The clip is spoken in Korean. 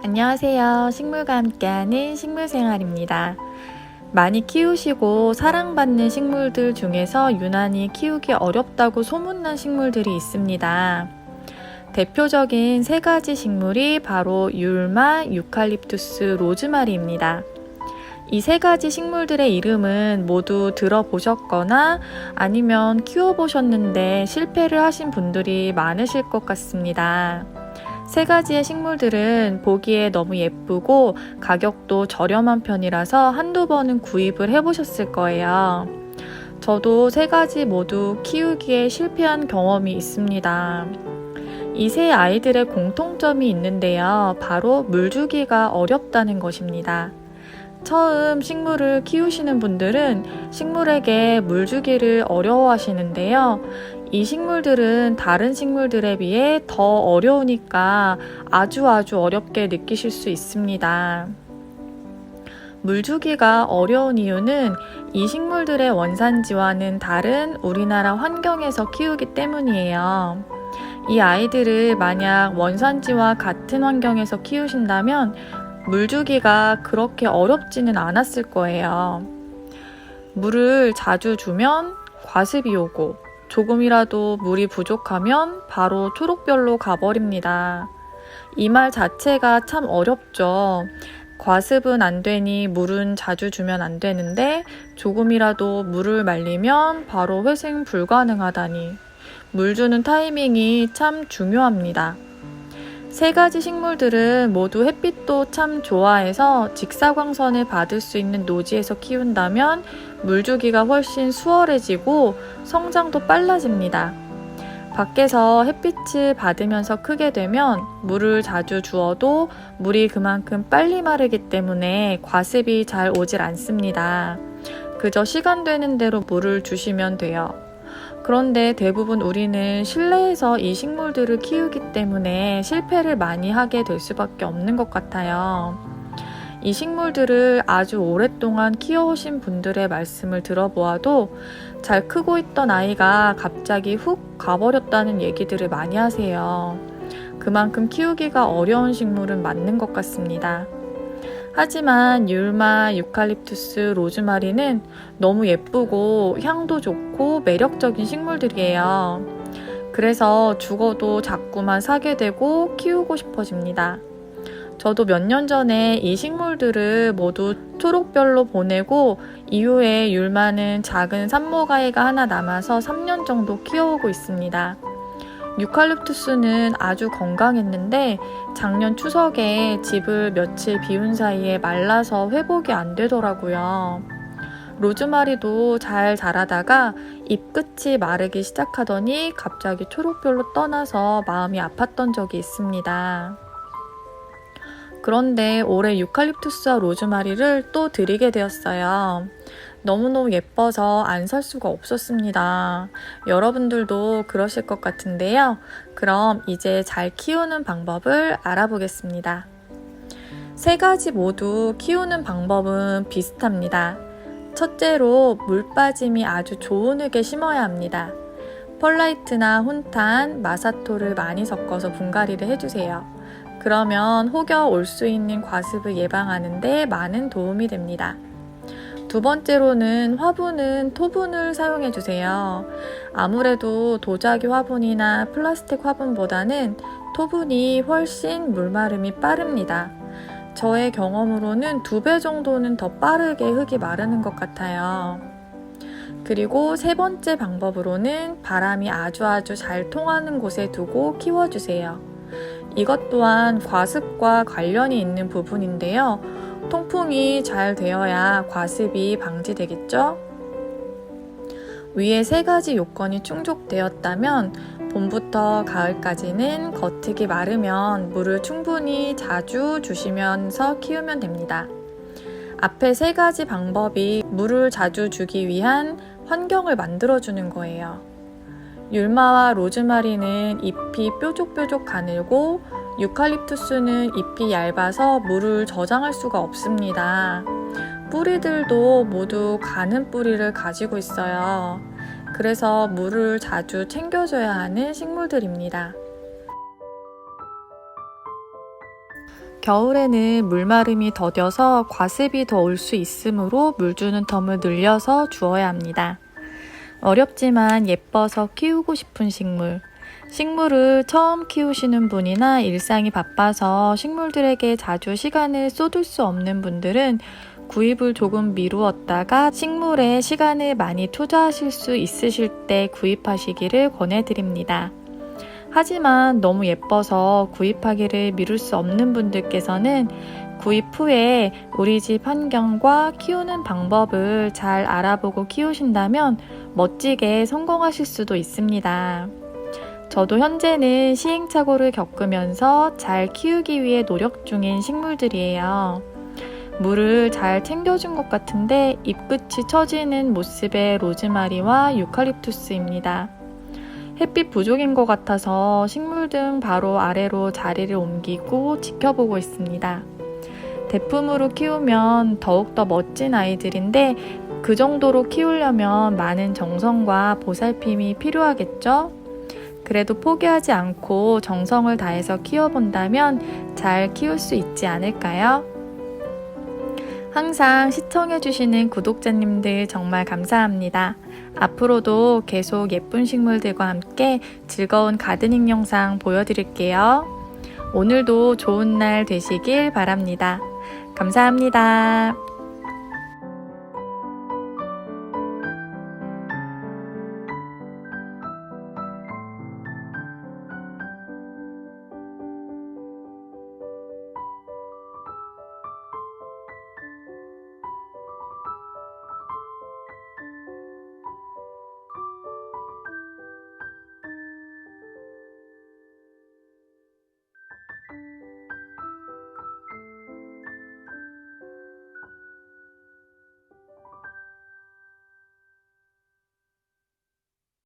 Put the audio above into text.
안녕하세요. 식물과 함께하는 식물생활입니다. 많이 키우시고 사랑받는 식물들 중에서 유난히 키우기 어렵다고 소문난 식물들이 있습니다. 대표적인 세 가지 식물이 바로 율마, 유칼립투스, 로즈마리입니다. 이 세 가지 식물들의 이름은 모두 들어보셨거나 아니면 키워보셨는데 실패를 하신 분들이 많으실 것 같습니다. 세 가지의 식물들은 보기에 너무 예쁘고 가격도 저렴한 편이라서 한두 번은 구입을 해보셨을 거예요. 저도 세 가지 모두 키우기에 실패한 경험이 있습니다. 이 세 아이들의 공통점이 있는데요. 바로 물주기가 어렵다는 것입니다. 처음 식물을 키우시는 분들은 식물에게 물 주기를 어려워하시는데요. 이 식물들은 다른 식물들에 비해 더 어려우니까 아주 어렵게 느끼실 수 있습니다. 물 주기가 어려운 이유는 이 식물들의 원산지와는 다른 우리나라 환경에서 키우기 때문이에요. 이 아이들을 만약 원산지와 같은 환경에서 키우신다면 물 주기가 그렇게 어렵지는 않았을 거예요. 물을 자주 주면 과습이 오고 조금이라도 물이 부족하면 바로 초록별로 가버립니다. 이 말 자체가 참 어렵죠. 과습은 안 되니 물은 자주 주면 안 되는데 조금이라도 물을 말리면 바로 회생 불가능하다니. 물 주는 타이밍이 참 중요합니다. 세 가지 식물들은 모두 햇빛도 참 좋아해서 직사광선을 받을 수 있는 노지에서 키운다면 물주기가 훨씬 수월해지고 성장도 빨라집니다. 밖에서 햇빛을 받으면서 크게 되면 물을 자주 주어도 물이 그만큼 빨리 마르기 때문에 과습이 잘 오질 않습니다. 그저 시간 되는 대로 물을 주시면 돼요. 그런데 대부분 우리는 실내에서 이 식물들을 키우기 때문에 실패를 많이 하게 될 수밖에 없는 것 같아요. 이 식물들을 아주 오랫동안 키워오신 분들의 말씀을 들어보아도 잘 크고 있던 아이가 갑자기 훅 가버렸다는 얘기들을 많이 하세요. 그만큼 키우기가 어려운 식물은 맞는 것 같습니다. 하지만 율마, 유칼립투스, 로즈마리는 너무 예쁘고 향도 좋고 매력적인 식물들이에요. 그래서 죽어도 자꾸만 사게 되고 키우고 싶어집니다. 저도 몇 년 전에 이 식물들을 모두 초록별로 보내고 이후에 율마는 작은 산모가위가 하나 남아서 3년 정도 키워오고 있습니다. 유칼립투스는 아주 건강했는데 작년 추석에 집을 며칠 비운 사이에 말라서 회복이 안 되더라고요. 로즈마리도 잘 자라다가 잎 끝이 마르기 시작하더니 갑자기 초록별로 떠나서 마음이 아팠던 적이 있습니다. 그런데 올해 유칼립투스와 로즈마리를 또 드리게 되었어요. 너무너무 예뻐서 안 살 수가 없었습니다. 여러분들도 그러실 것 같은데요. 그럼 이제 잘 키우는 방법을 알아보겠습니다. 세 가지 모두 키우는 방법은 비슷합니다. 첫째로 물 빠짐이 아주 좋은 흙에 심어야 합니다. 펄라이트나 혼탄, 마사토를 많이 섞어서 분갈이를 해주세요. 그러면 혹여 올 수 있는 과습을 예방하는 데 많은 도움이 됩니다. 두 번째로는 화분은 토분을 사용해 주세요. 아무래도 도자기 화분이나 플라스틱 화분보다는 토분이 훨씬 물마름이 빠릅니다. 저의 경험으로는 2배 정도는 더 빠르게 흙이 마르는 것 같아요. 그리고 세 번째 방법으로는 바람이 아주 잘 통하는 곳에 두고 키워주세요. 이것 또한 과습과 관련이 있는 부분인데요. 통풍이 잘 되어야 과습이 방지되겠죠? 위에 세 가지 요건이 충족되었다면 봄부터 가을까지는 겉흙이 마르면 물을 충분히 자주 주시면서 키우면 됩니다. 앞에 세 가지 방법이 물을 자주 주기 위한 환경을 만들어주는 거예요. 율마와 로즈마리는 잎이 뾰족뾰족 가늘고 유칼립투스는 잎이 얇아서 물을 저장할 수가 없습니다. 뿌리들도 모두 가는 뿌리를 가지고 있어요. 그래서 물을 자주 챙겨줘야 하는 식물들입니다. 겨울에는 물마름이 더뎌서 과습이 더 올 수 있으므로 물 주는 텀을 늘려서 주어야 합니다. 어렵지만 예뻐서 키우고 싶은 식물. 식물을 처음 키우시는 분이나 일상이 바빠서 식물들에게 자주 시간을 쏟을 수 없는 분들은 구입을 조금 미루었다가 식물에 시간을 많이 투자하실 수 있으실 때 구입하시기를 권해드립니다. 하지만 너무 예뻐서 구입하기를 미룰 수 없는 분들께서는 구입 후에 우리 집 환경과 키우는 방법을 잘 알아보고 키우신다면 멋지게 성공하실 수도 있습니다. 저도 현재는 시행착오를 겪으면서 잘 키우기 위해 노력 중인 식물들이에요. 물을 잘 챙겨준 것 같은데 잎끝이 처지는 모습의 로즈마리와 유칼립투스입니다. 햇빛 부족인 것 같아서 식물 등 바로 아래로 자리를 옮기고 지켜보고 있습니다. 대품으로 키우면 더욱더 멋진 아이들인데 그 정도로 키우려면 많은 정성과 보살핌이 필요하겠죠? 그래도 포기하지 않고 정성을 다해서 키워본다면 잘 키울 수 있지 않을까요? 항상 시청해주시는 구독자님들 정말 감사합니다. 앞으로도 계속 예쁜 식물들과 함께 즐거운 가드닝 영상 보여드릴게요. 오늘도 좋은 날 되시길 바랍니다. 감사합니다.